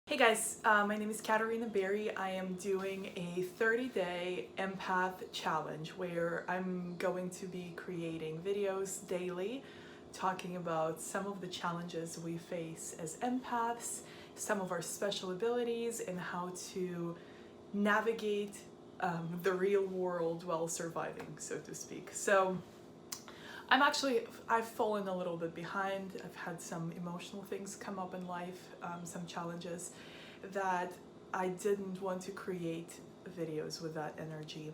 Hey guys, my name is Katarina Berry. I am doing a 30-day empath challenge where I'm going to be creating videos daily talking about some of the challenges we face as empaths, some of our special abilities, and how to navigate the real world while surviving, so to speak. I've fallen a little bit behind. I've had some emotional things come up in life, some challenges that I didn't want to create videos with that energy.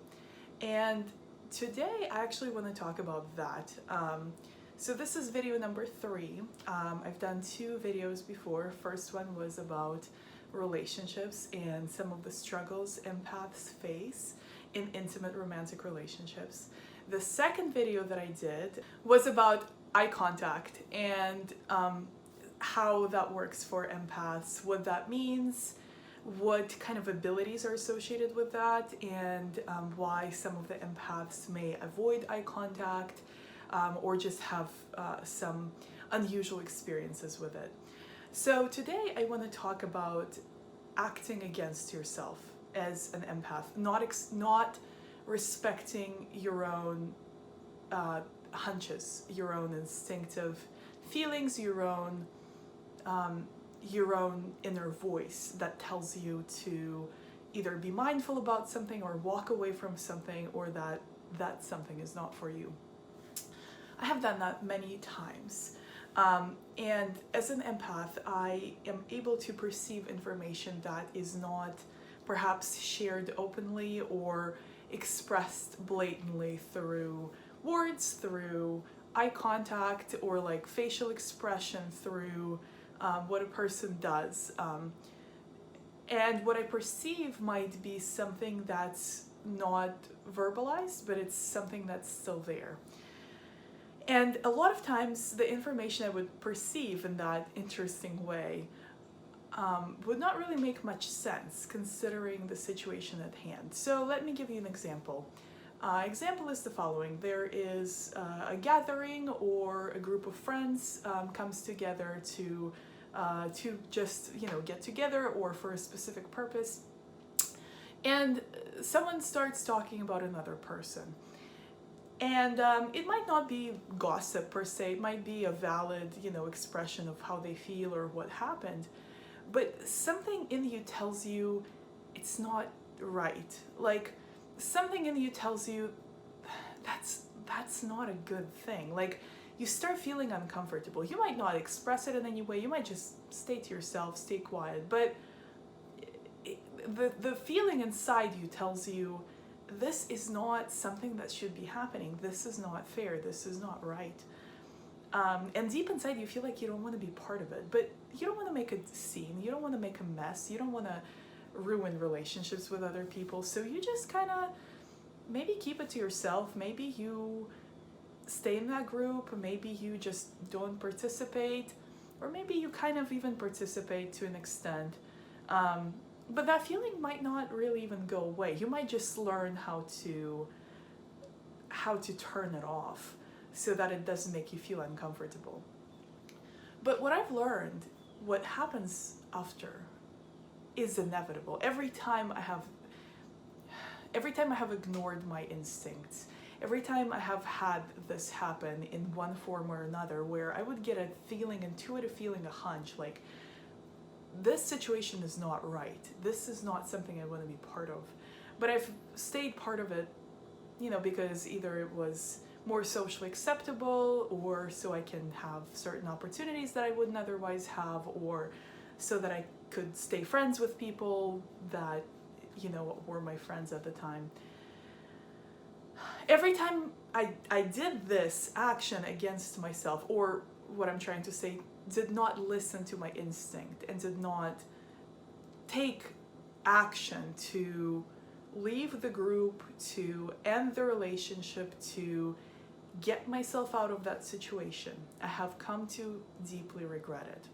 And today I actually want to talk about that. So this is video number 3. I've done 2 videos before. First one was about relationships and some of the struggles empaths face in intimate romantic relationships. The second video that I did was about eye contact and how that works for empaths, what that means, what kind of abilities are associated with that, and why some of the empaths may avoid eye contact or just have some unusual experiences with it. So today I want to talk about acting against yourself as an empath, not respecting your own hunches, your own instinctive feelings, your own inner voice that tells you to either be mindful about something or walk away from something, or that something is not for you. I have done that many times. And as an empath, I am able to perceive information that is not perhaps shared openly or expressed blatantly through words, through eye contact, or like facial expression, through what a person does. And what I perceive might be something that's not verbalized, but it's something that's still there. And a lot of times the information I would perceive in that interesting way would not really make much sense considering the situation at hand. So let me give you an example. Example is the following. There is a gathering or a group of friends comes together to just get together or for a specific purpose, and someone starts talking about another person. And it might not be gossip per se, it might be a valid, expression of how they feel or what happened, but something in you tells you it's not right. Like, something in you tells you that's not a good thing. Like, you start feeling uncomfortable. You might not express it in any way, you might just stay to yourself, stay quiet, but the feeling inside you tells you this is not something that should be happening. This is not fair. This is not right. And deep inside you feel like you don't want to be part of it, but you don't want to make a scene. You don't want to make a mess. You don't want to ruin relationships with other people. So you just kind of maybe keep it to yourself. Maybe you stay in that group. Maybe you just don't participate, or maybe you kind of even participate to an extent. But that feeling might not really even go away. You might just learn how to turn it off so that it doesn't make you feel uncomfortable. But what I've learned, what happens after is inevitable. Every time I have ignored my instincts, every time I have had this happen in one form or another, where I would get a feeling, intuitive feeling, a hunch, like, this situation is not right. This is not something I want to be part of. But I've stayed part of it, because either it was more socially acceptable, or so I can have certain opportunities that I wouldn't otherwise have, or so that I could stay friends with people that, were my friends at the time. Every time I did this action against myself, or what I'm trying to say, did not listen to my instinct and did not take action to leave the group, to end the relationship, to get myself out of that situation, I have come to deeply regret it.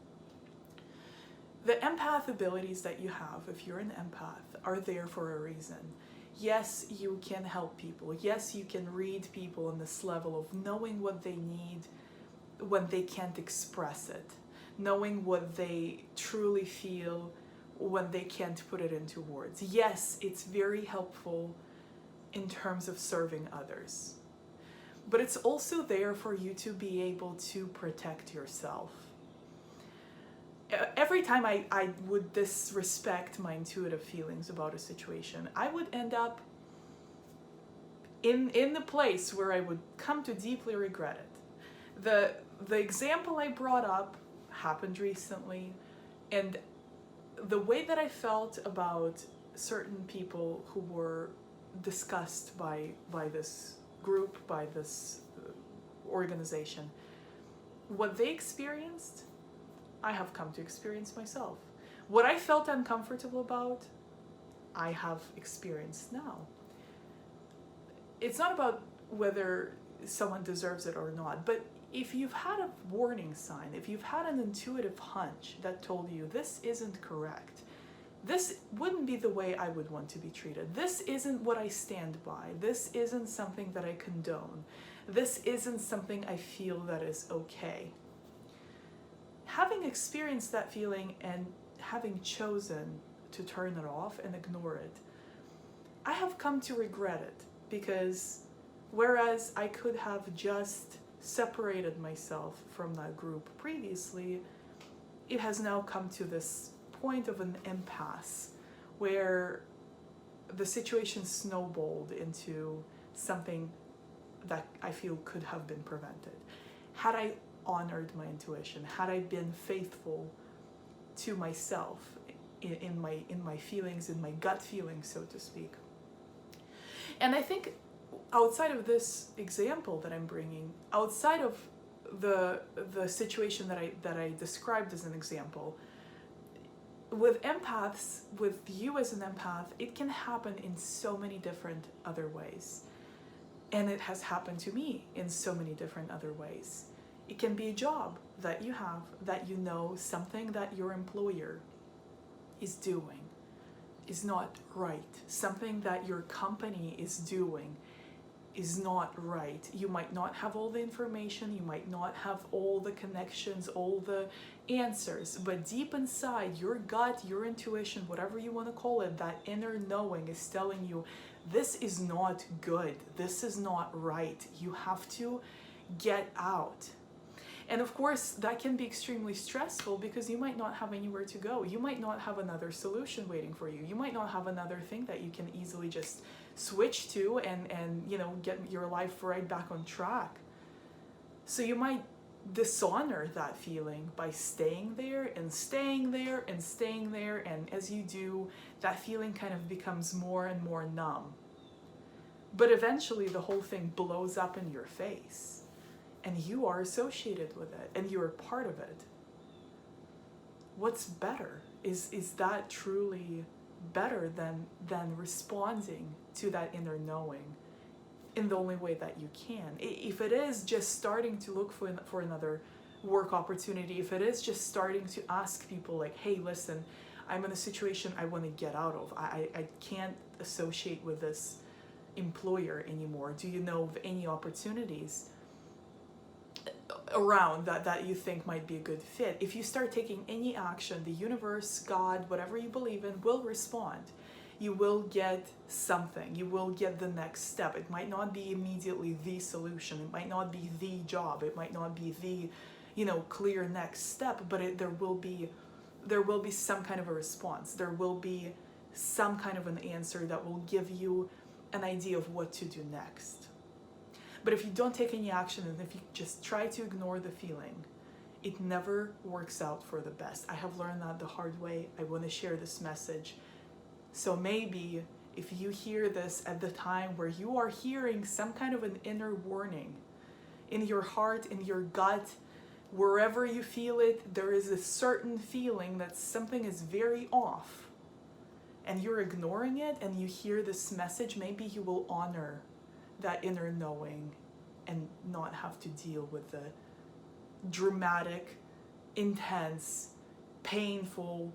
The empath abilities that you have, if you're an empath, are there for a reason. Yes, you can help people. Yes, you can read people on this level of knowing what they need when they can't express it, knowing what they truly feel when they can't put it into words. Yes, it's very helpful in terms of serving others, but it's also there for you to be able to protect yourself. Every time I would disrespect my intuitive feelings about a situation, I would end up in the place where I would come to deeply regret it. The example I brought up happened recently, and the way that I felt about certain people who were discussed by this group, by this organization, what they experienced, I have come to experience myself. What I felt uncomfortable about, I have experienced now. It's not about whether someone deserves it or not, but if you've had a warning sign, if you've had an intuitive hunch that told you this isn't correct, this wouldn't be the way I would want to be treated, this isn't what I stand by, this isn't something that I condone, this isn't something I feel that is okay. Having experienced that feeling and having chosen to turn it off and ignore it, I have come to regret it, because whereas I could have just separated myself from that group previously, it has now come to this point of an impasse where the situation snowballed into something that I feel could have been prevented. Had I honored my intuition, had I been faithful to myself in my feelings, in my gut feelings, so to speak. And I think outside of this example that I'm bringing, outside of the situation that I described as an example, with empaths, with you as an empath, it can happen in so many different other ways. And it has happened to me in so many different other ways. It can be a job that you have, that you know something that your employer is doing is not right. Something that your company is doing is not right. You might not have all the information, you might not have all the connections, all the answers, but deep inside, your gut, your intuition, whatever you want to call it, that inner knowing is telling you, this is not good, this is not right, you have to get out. And of course, that can be extremely stressful because you might not have anywhere to go. You might not have another solution waiting for you. You might not have another thing that you can easily just switch to and get your life right back on track. So you might dishonor that feeling by staying there and staying there and staying there, and as you do, that feeling kind of becomes more and more numb. But eventually the whole thing blows up in your face. And you are associated with it, and you're a part of it. What's better? Is that truly better than responding to that inner knowing in the only way that you can? If it is just starting to look for another work opportunity, if it is just starting to ask people like, hey, listen, I'm in a situation I want to get out of. I can't associate with this employer anymore. Do you know of any opportunities around that you think might be a good fit? If you start taking any action, the universe, God, whatever you believe in, will respond. You will get something. You will get the next step. It might not be immediately the solution. It might not be the job. It might not be the, clear next step, but there will be some kind of a response. There will be some kind of an answer that will give you an idea of what to do next. But if you don't take any action and if you just try to ignore the feeling, it never works out for the best. I have learned that the hard way. I want to share this message. So maybe if you hear this at the time where you are hearing some kind of an inner warning in your heart, in your gut, wherever you feel it, there is a certain feeling that something is very off and you're ignoring it, and you hear this message, maybe you will honor that inner knowing and not have to deal with the dramatic, intense, painful,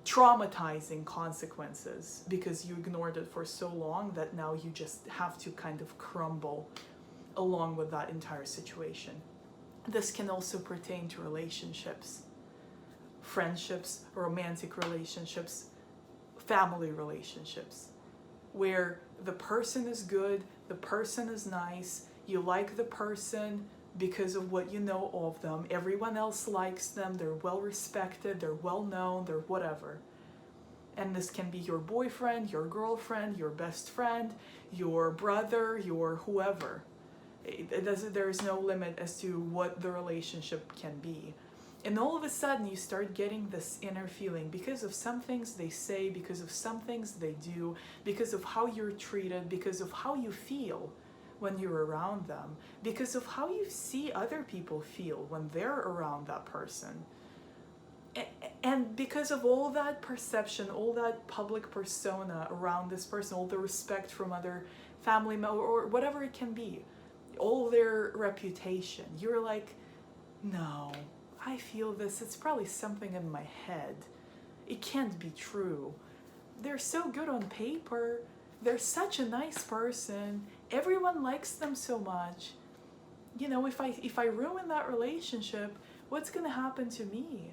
traumatizing consequences because you ignored it for so long that now you just have to kind of crumble along with that entire situation. This can also pertain to relationships. friendships, romantic relationships, family relationships, where the person is good, the person is nice, you like the person because of what you know of them, everyone else likes them, they're well respected, they're well known, they're whatever. And this can be your boyfriend, your girlfriend, your best friend, your brother, your whoever. There is no limit as to what the relationship can be. And all of a sudden you start getting this inner feeling because of some things they say, because of some things they do, because of how you're treated, because of how you feel when you're around them, because of how you see other people feel when they're around that person. And because of all that perception, all that public persona around this person, all the respect from other family members or whatever it can be, all their reputation, you're like, no, I feel this, it's probably something in my head. It can't be true. They're so good on paper. They're such a nice person. Everyone likes them so much. You know, if I ruin that relationship, what's gonna happen to me?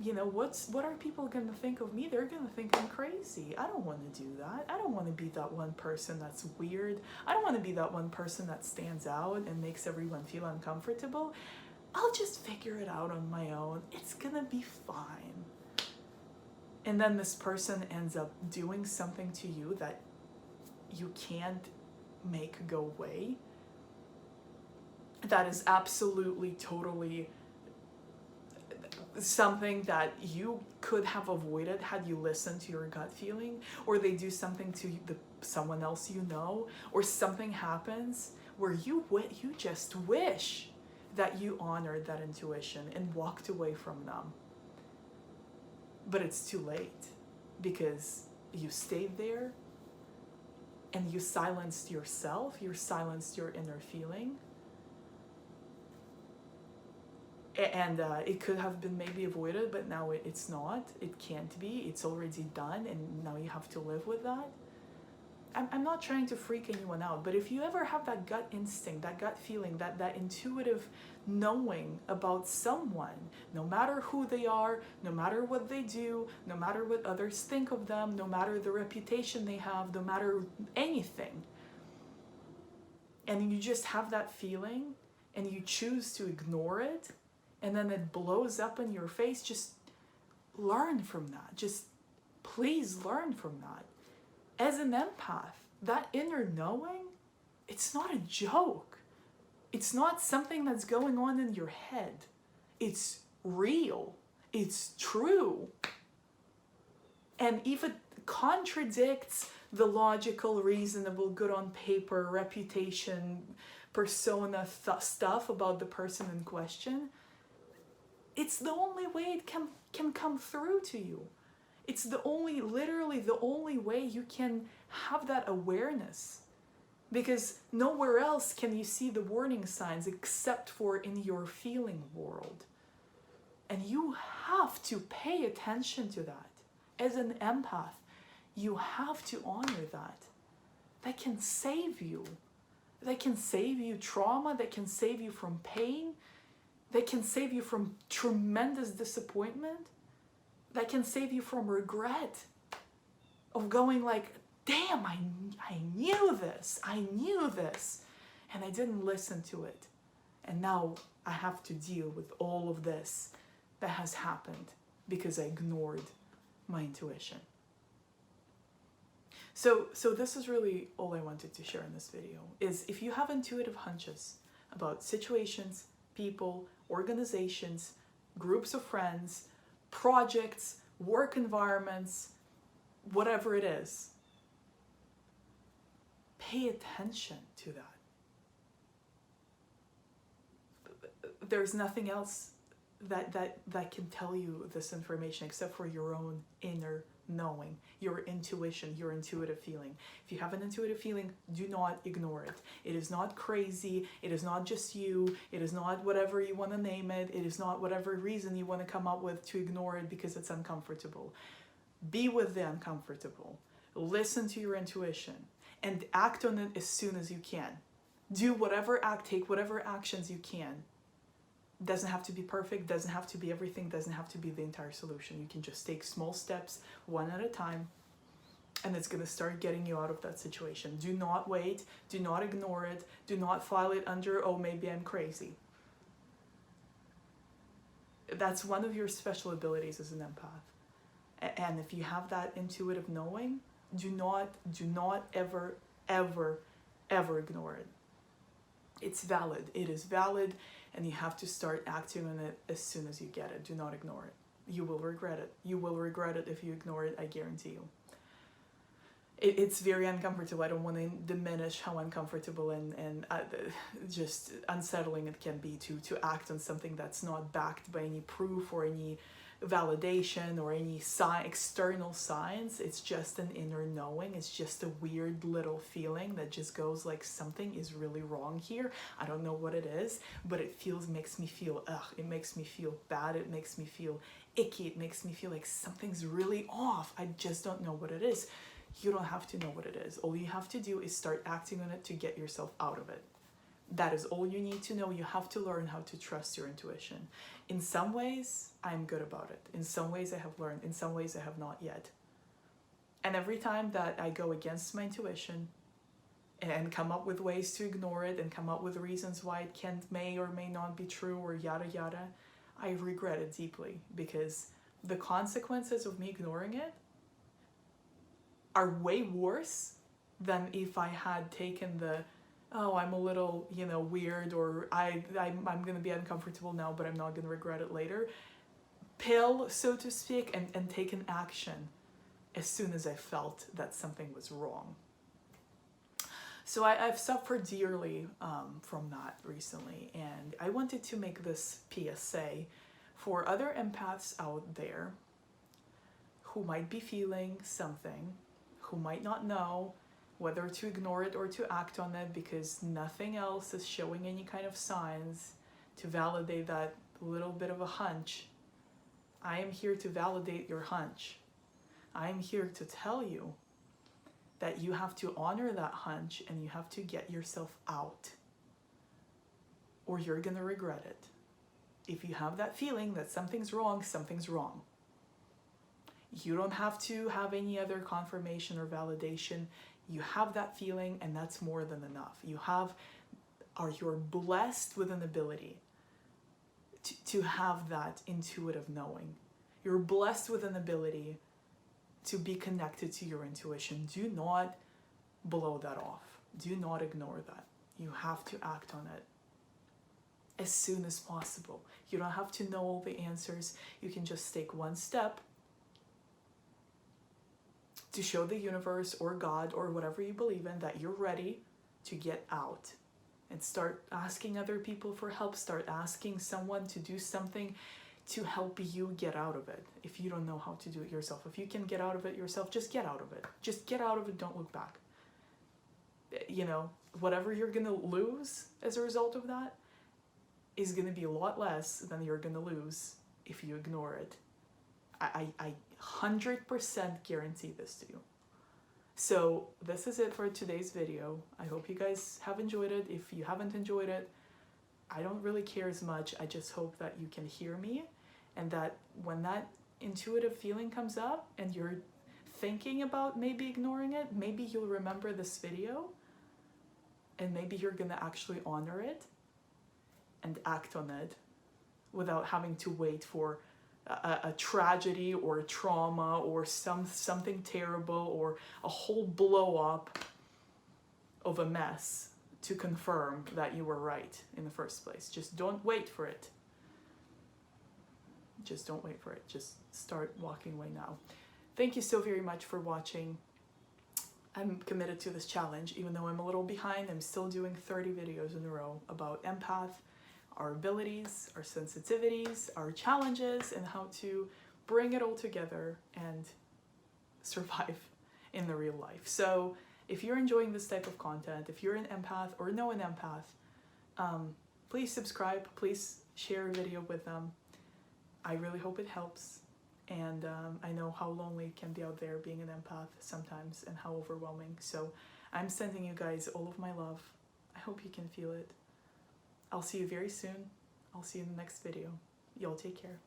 You know, what are people gonna think of me? They're gonna think I'm crazy. I don't want to do that. I don't want to be that one person that's weird. I don't want to be that one person that stands out and makes everyone feel uncomfortable. I'll just figure it out on my own. It's gonna be fine. And then this person ends up doing something to you that you can't make go away. That is absolutely, totally something that you could have avoided had you listened to your gut feeling, or they do something to someone else you know, or something happens where you just wish that you honored that intuition and walked away from them. But it's too late because you stayed there and you silenced yourself, you silenced your inner feeling. And it could have been maybe avoided, but now it's not. It can't be. It's already done, and now you have to live with that. I'm not trying to freak anyone out, but if you ever have that gut instinct, that gut feeling, that intuitive knowing about someone, no matter who they are, no matter what they do, no matter what others think of them, no matter the reputation they have, no matter anything, and you just have that feeling and you choose to ignore it, and then it blows up in your face, just learn from that. Just please learn from that. As an empath, that inner knowing, it's not a joke. It's not something that's going on in your head. It's real. It's true. And if it contradicts the logical, reasonable, good on paper, reputation, persona stuff about the person in question, it's the only way it can come through to you. It's literally the only way you can have that awareness. Because nowhere else can you see the warning signs except for in your feeling world. And you have to pay attention to that. As an empath, you have to honor that. That can save you. That can save you trauma, that can save you from pain, that can save you from tremendous disappointment, that can save you from regret of going like, damn, I knew this, and I didn't listen to it. And now I have to deal with all of this that has happened because I ignored my intuition. So this is really all I wanted to share in this video, is if you have intuitive hunches about situations, people, organizations, groups of friends, projects, work environments, whatever it is, pay attention to that. There's nothing else that can tell you this information except for your own inner knowing, your intuition, your intuitive feeling. If you have an intuitive feeling, do not ignore it. It is not crazy. It is not just you. It is not whatever you want to name it. It is not whatever reason you want to come up with to ignore it because it's uncomfortable. Be with the uncomfortable. Listen to your intuition and act on it as soon as you can. Do whatever take whatever actions you can Doesn't have to be perfect, doesn't have to be everything, doesn't have to be the entire solution. You can just take small steps, one at a time, and it's going to start getting you out of that situation. Do not wait, do not ignore it, do not file it under, oh, maybe I'm crazy. That's one of your special abilities as an empath. And if you have that intuitive knowing, do not ever, ever, ever ignore it. It's valid. It is valid, and you have to start acting on it as soon as you get it. Do not ignore it. You will regret it. You will regret it if you ignore it, I guarantee you. It's very uncomfortable. I don't want to diminish how uncomfortable and just unsettling it can be to act on something that's not backed by any proof or any validation or any external signs. It's just an inner knowing. It's just a weird little feeling that just goes like, something is really wrong here. I don't know what it is, but it makes me feel it makes me feel bad. It makes me feel icky. It makes me feel like something's really off. I just don't know what it is. You don't have to know what it is. All you have to do is start acting on it to get yourself out of it. That is all you need to know. You have to learn how to trust your intuition. In some ways, I'm good about it. In some ways, I have learned. In some ways, I have not yet. And every time that I go against my intuition and come up with ways to ignore it and come up with reasons why it may or may not be true or yada yada, I regret it deeply, because the consequences of me ignoring it are way worse than if I had taken the, oh, I'm a little, weird, or I'm going to be uncomfortable now, but I'm not going to regret it later pill, so to speak, and taken action as soon as I felt that something was wrong. So I've suffered dearly from that recently, and I wanted to make this PSA for other empaths out there who might be feeling something, who might not know whether to ignore it or to act on it because nothing else is showing any kind of signs to validate that little bit of a hunch. I am here to validate your hunch. I am here to tell you that you have to honor that hunch and you have to get yourself out, or you're gonna regret it. If you have that feeling that something's wrong, something's wrong. You don't have to have any other confirmation or validation. You have that feeling, and that's more than enough. You're blessed with an ability to have that intuitive knowing. You're blessed with an ability to be connected to your intuition. Do not blow that off. Do not ignore that. You have to act on it as soon as possible. You don't have to know all the answers. You can just take one step to show the universe or God or whatever you believe in that you're ready to get out, and start asking other people for help. Start asking someone to do something to help you get out of it. If you don't know how to do it yourself, if you can get out of it yourself, just get out of it. Just get out of it. Don't look back. Whatever you're gonna lose as a result of that is gonna be a lot less than you're gonna lose if you ignore it. I 100% guarantee this to you. So this is it for today's video. I hope you guys have enjoyed it. If you haven't enjoyed it, I don't really care as much. I just hope that you can hear me, and that when that intuitive feeling comes up and you're thinking about maybe ignoring it, maybe you'll remember this video, and maybe you're gonna actually honor it and act on it without having to wait for a tragedy or a trauma or something terrible or a whole blow up of a mess to confirm that you were right in the first place. Just don't wait for it. Just don't wait for it. Just start walking away now. Thank you so very much for watching. I'm committed to this challenge. Even though I'm a little behind, I'm still doing 30 videos in a row about empath, our abilities, our sensitivities, our challenges, and how to bring it all together and survive in the real life. So if you're enjoying this type of content, if you're an empath or know an empath, please subscribe, please share a video with them. I really hope it helps. And I know how lonely it can be out there being an empath sometimes, and how overwhelming. So I'm sending you guys all of my love. I hope you can feel it. I'll see you very soon. I'll see you in the next video. Y'all take care.